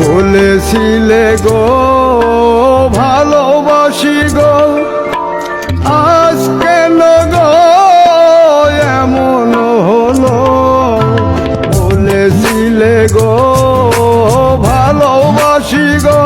বলেছিলে গো ভালোবাসি গো, আজ কেন গো এমন হলো? বলেছিলে গো ভালোবাসি গো,